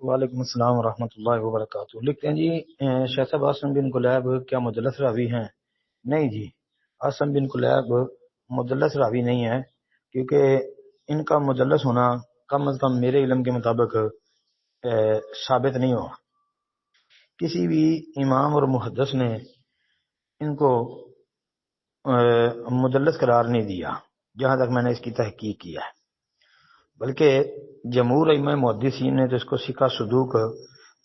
وعلیکم السلام ورحمۃ اللہ وبرکاتہ۔ لکھتے ہیں جی شیخ صاحب عاصم بن کلیب کیا مدلس راوی ہیں؟ نہیں جی، عاصم بن کلیب مدلس راوی نہیں ہے، کیونکہ ان کا مدلس ہونا کم از کم میرے علم کے مطابق ثابت نہیں ہوا۔ کسی بھی امام اور محدث نے ان کو مدلس قرار نہیں دیا جہاں تک میں نے اس کی تحقیق کیا ہے، بلکہ جمہور ائمہ محدثین نے تو اس کو ثقہ صدوق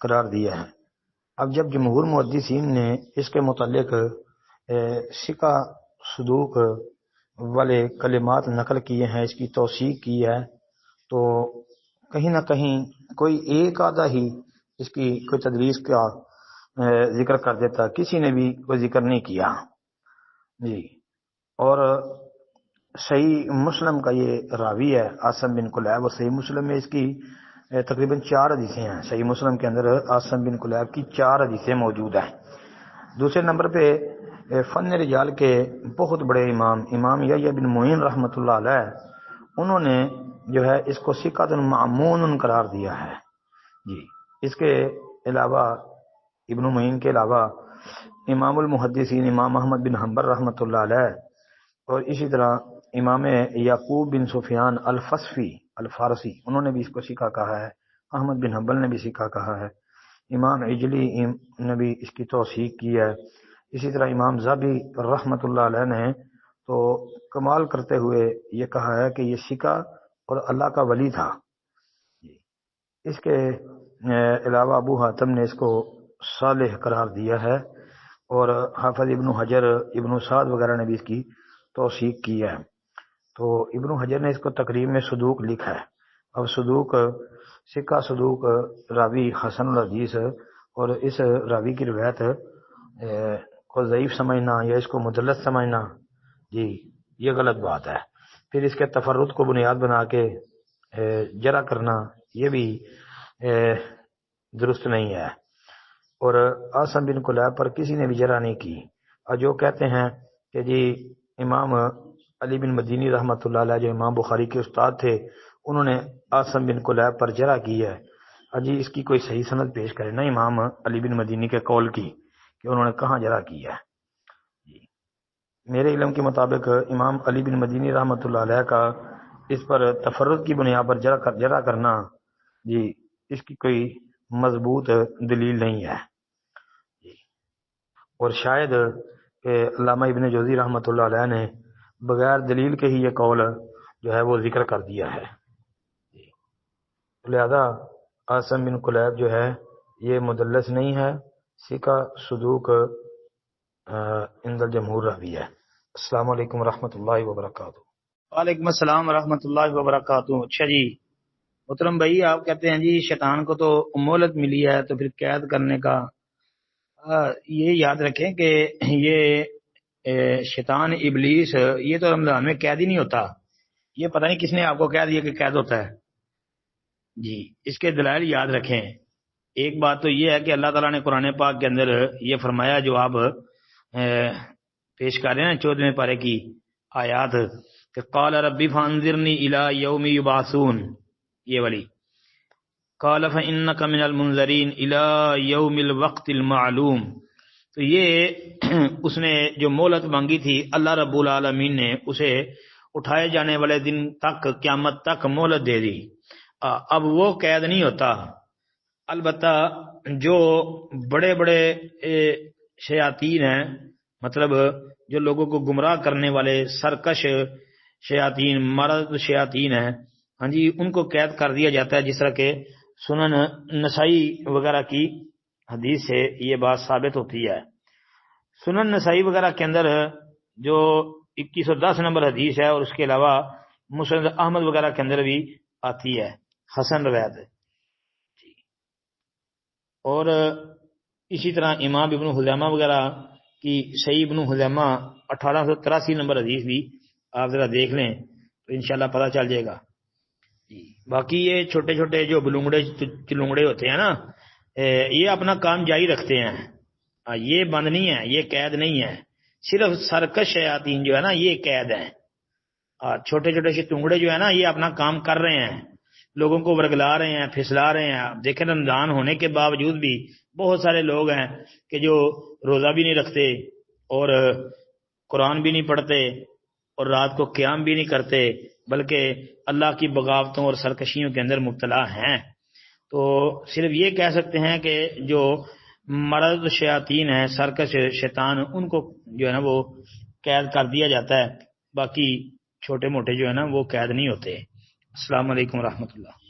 قرار دیا ہے۔ اب جب جمہور محدثین نے اس کے متعلق ثقہ صدوق والے کلمات نقل کیے ہیں، اس کی توثیق کی ہے، تو کہیں نہ کہیں کوئی ایک آدھا ہی اس کی کوئی تدریس کا ذکر کر دیتا، کسی نے بھی کوئی ذکر نہیں کیا جی۔ اور صحیح مسلم کا یہ راوی ہے عاصم بن کلیب، اور صحیح مسلم میں اس کی تقریباً 4 حدیثیں ہیں۔ صحیح مسلم کے اندر عاصم بن کلیب کی 4 حدیثیں موجود ہیں۔ دوسرے نمبر پہ فن رجال کے بہت بڑے امام یحییٰ بن معین رحمۃ اللہ علیہ، انہوں نے جو ہے اس کو ثقۃ معمون قرار دیا ہے جی۔ اس کے علاوہ ابن معین کے علاوہ امام المحدثین امام احمد بن حنبل رحمۃ اللہ علیہ، اور اسی طرح امام یعقوب بن سفیان الفصفی الفارسی، انہوں نے بھی اس کو ثقہ کہا ہے۔ احمد بن حنبل نے بھی ثقہ کہا ہے۔ امام عجلی نے بھی اس کی توثیق کی ہے۔ اسی طرح امام زابی رحمۃ اللہ علیہ نے تو کمال کرتے ہوئے یہ کہا ہے کہ یہ ثقہ اور اللہ کا ولی تھا۔ اس کے علاوہ ابو حاتم نے اس کو صالح قرار دیا ہے، اور حافظ ابن حجر، ابن سعد وغیرہ نے بھی اس کی توثیق کی ہے۔ تو ابن حجر نے اس کو تقریب میں صدوق لکھا ہے۔ اب صدوق، ثقہ صدوق راوی حسن الحدیث، اور اس راوی کی روایت کو ضعیف سمجھنا یا اس کو مدلس سمجھنا جی، یہ غلط بات ہے۔ پھر اس کے تفرد کو بنیاد بنا کے جرح کرنا، یہ بھی درست نہیں ہے۔ اور عاصم بن کلیب پر کسی نے بھی جرح نہیں کی، اور جو کہتے ہیں کہ جی امام علی بن مدینی رحمۃ اللہ علیہ جو امام بخاری کے استاد تھے، انہوں نے عاصم بن کلیب پر جرح کی ہے، جی اس کی کوئی صحیح سند پیش کرے نا امام علی بن مدینی کے قول کی کہ انہوں نے کہاں جرح کی ہے جی۔ میرے علم کے مطابق امام علی بن مدینی رحمۃ اللہ علیہ کا اس پر تفرد کی بنیاد پر جرح کرنا جی، اس کی کوئی مضبوط دلیل نہیں ہے جی۔ اور شاید کہ علامہ ابن جوزی رحمۃ اللہ علیہ نے بغیر دلیل کے ہی یہ قول جو ہے وہ ذکر کر دیا ہے جی۔ لہذا عاصم بن کلیب جو ہے یہ مدلس نہیں ہے، ثقہ صدوق عند الجمہور راوی ہے۔ السلام علیکم ورحمۃ اللہ وبرکاتہ۔ وعلیکم السلام ورحمۃ اللہ وبرکاتہ۔ اچھا جی محترم بھائی، آپ کہتے ہیں جی شیطان کو تو مہلت ملی ہے، تو پھر قید کرنے کا یہ یاد رکھیں کہ یہ شیطان ابلیس یہ تو رمضان میں قید ہی نہیں ہوتا، یہ پتہ نہیں کس نے آپ کو کہہ دیا کہ قید ہوتا ہے جی۔ اس کے دلائل یاد رکھیں۔ ایک بات تو یہ ہے کہ اللہ تعالیٰ نے قرآن پاک کے اندر یہ فرمایا جو آپ پیش کر رہے ہیں 14ویں پارے کی آیات، کہ قال ربی فانذرنی الی یوم یبعثون، یہ والی، قال فانک من المنذرین الی یوم الوقت المعلوم۔ تو یہ اس نے جو مہلت مانگی تھی اللہ رب العالمین نے اسے اٹھائے جانے والے دن تک، قیامت تک مہلت دے دی۔ اب وہ قید نہیں ہوتا، البتہ جو بڑے بڑے شیاطین ہیں، مطلب جو لوگوں کو گمراہ کرنے والے سرکش شیاطین، مرد شیاطین ہیں، ہاں جی، ان کو قید کر دیا جاتا ہے، جس طرح کہ سنن نسائی وغیرہ کی حدیث سے یہ بات ثابت ہوتی ہے۔ سنن نسائی وغیرہ کے اندر جو 2110 نمبر حدیث ہے، اور اس کے علاوہ مسند احمد وغیرہ کے اندر بھی آتی ہے، حسن روایت ہے۔ اور اسی طرح امام ابن خزیمہ وغیرہ کی صحیح ابن خزیمہ 1883 نمبر حدیث بھی آپ ذرا دیکھ لیں تو انشاءاللہ پتہ چل جائے گا۔ باقی یہ چھوٹے چھوٹے جو بلونگڑے چلونگڑے ہوتے ہیں نا، یہ اپنا کام جاری رکھتے ہیں، یہ بند نہیں ہے، یہ قید نہیں ہے۔ صرف سرکش شیاطین جو ہے نا یہ قید ہیں، چھوٹے چھوٹے چتونگڑے جو ہے نا یہ اپنا کام کر رہے ہیں، لوگوں کو ورگلا رہے ہیں، پھسلا رہے ہیں. آپ دیکھیں رمضان ہونے کے باوجود بھی بہت سارے لوگ ہیں کہ جو روزہ بھی نہیں رکھتے اور قرآن بھی نہیں پڑھتے اور رات کو قیام بھی نہیں کرتے، بلکہ اللہ کی بغاوتوں اور سرکشیوں کے اندر مبتلا ہیں. تو صرف یہ کہہ سکتے ہیں کہ جو مرد شیاطین ہیں، سرکش شیطان، ان کو جو ہے نا وہ قید کر دیا جاتا ہے، باقی چھوٹے موٹے جو ہے نا وہ قید نہیں ہوتے. السلام علیکم ورحمۃ اللہ.